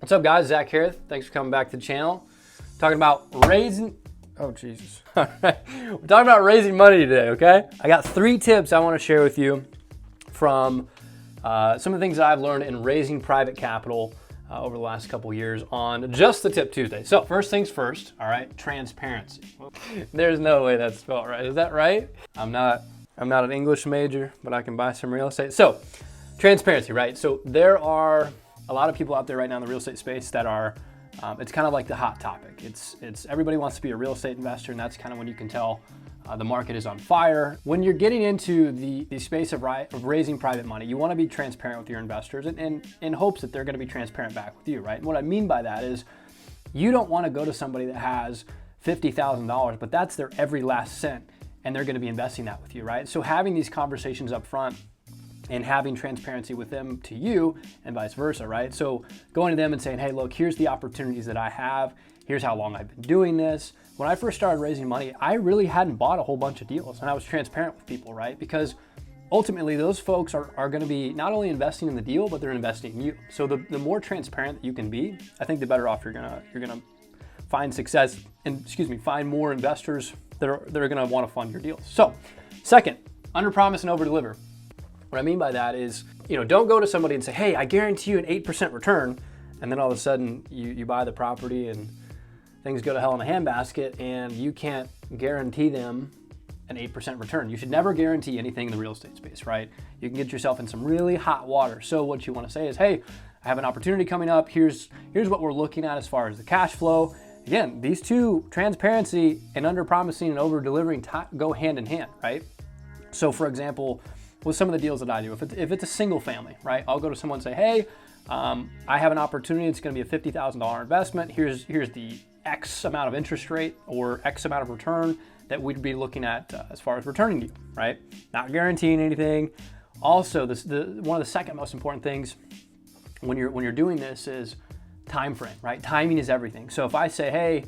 What's up, guys? Zach here. Thanks for coming back to the channel. Talking about raising, oh Jesus. All right. We're talking about raising money today, okay? I got 3 tips I want to share with you from some of the things that I've learned in raising private capital over the last couple years on Just the Tip Tuesday. So first things first, all right, transparency. There's no way that's spelled right. Is that right? I'm not an English major, but I can buy some real estate. So transparency, right? So there are a lot of people out there right now in the real estate space that are, it's kind of like the hot topic. It's everybody wants to be a real estate investor, and that's kind of when you can tell the market is on fire. When you're getting into the space of raising private money, you want to be transparent with your investors and in hopes that they're going to be transparent back with you, right? And what I mean by that is you don't want to go to somebody that has $50,000, but that's their every last cent, and they're going to be investing that with you, right? So having these conversations up front and having transparency with them to you and vice versa, right? So going to them and saying, hey, look, here's the opportunities that I have. Here's how long I've been doing this. When I first started raising money, I really hadn't bought a whole bunch of deals, and I was transparent with people, right? Because ultimately those folks are gonna be not only investing in the deal, but they're investing in you. So the more transparent that you can be, I think the better off you're gonna find success and, find more investors that are gonna wanna fund your deals. So second, under promise and over deliver. What I mean by that is, don't go to somebody and say, hey, I guarantee you an 8% return. And then all of a sudden you buy the property and things go to hell in a handbasket and you can't guarantee them an 8% return. You should never guarantee anything in the real estate space, right? You can get yourself in some really hot water. So what you want to say is, hey, I have an opportunity coming up. Here's what we're looking at as far as the cash flow. Again, these two, transparency and under promising and over delivering, go hand in hand, right? So for example, with some of the deals that I do, if it's a single family, right? I'll go to someone and say, hey, I have an opportunity. It's going to be a $50,000 investment. Here's the X amount of interest rate or X amount of return that we'd be looking at as far as returning you, right? Not guaranteeing anything. Also, one of the second most important things when you're doing this is time frame, right? Timing is everything. So if I say, hey,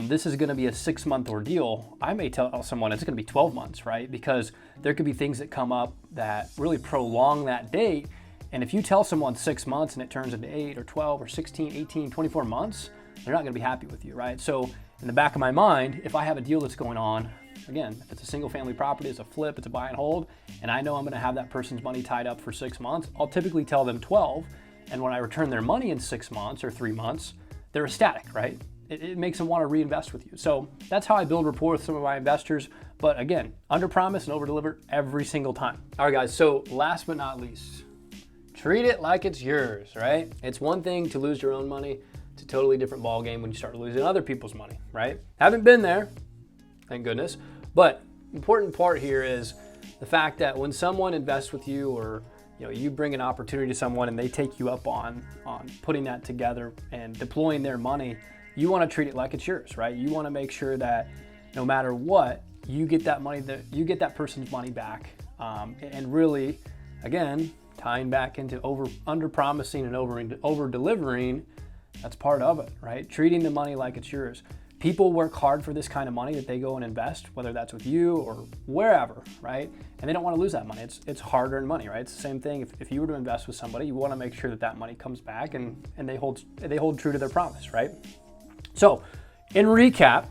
this is going to be a 6-month ordeal, I may tell someone it's going to be 12 months, right? Because there could be things that come up that really prolong that date. And if you tell someone 6 months and it turns into 8 or 12 or 16, 18, 24 months, they're not going to be happy with you, right? So in the back of my mind, if I have a deal that's going on, again, if it's a single family property, it's a flip, it's a buy and hold, and I know I'm going to have that person's money tied up for 6 months, I'll typically tell them 12. And when I return their money in 6 months or 3 months, they're ecstatic, right? It makes them want to reinvest with you. So that's how I build rapport with some of my investors. But again, under promise and over deliver every single time. All right, guys. So last but not least, treat it like it's yours, right? It's one thing to lose your own money. It's a totally different ballgame when you start losing other people's money, right? Haven't been there, thank goodness. But important part here is the fact that when someone invests with you, or you bring an opportunity to someone and they take you up on putting that together and deploying their money, you want to treat it like it's yours, right? You want to make sure that no matter what, you get that money, you get that person's money back. And really, again, tying back into under promising and over delivering, that's part of it, right? Treating the money like it's yours. People work hard for this kind of money that they go and invest, whether that's with you or wherever, right? And they don't want to lose that money. It's hard-earned money, right? It's the same thing. If you were to invest with somebody, you want to make sure that money comes back and they hold true to their promise, right? So, in recap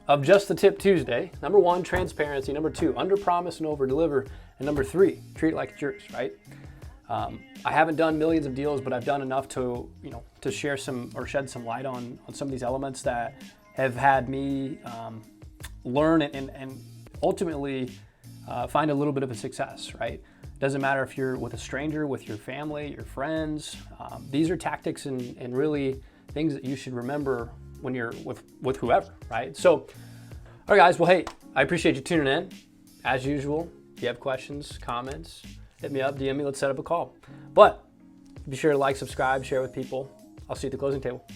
of Just the Tip Tuesday, number 1, transparency. Number 2, under promise and over deliver. And number 3, treat it like it's yours, right? I haven't done millions of deals, but I've done enough to share some or shed some light on some of these elements that have had me learn and ultimately find a little bit of a success, right? Doesn't matter if you're with a stranger, with your family, your friends. These are tactics and really things that you should remember when you're with whoever, right? So, all right, guys. Well, hey, I appreciate you tuning in. As usual, if you have questions, comments, hit me up, DM me, let's set up a call. But be sure to like, subscribe, share with people. I'll see you at the closing table.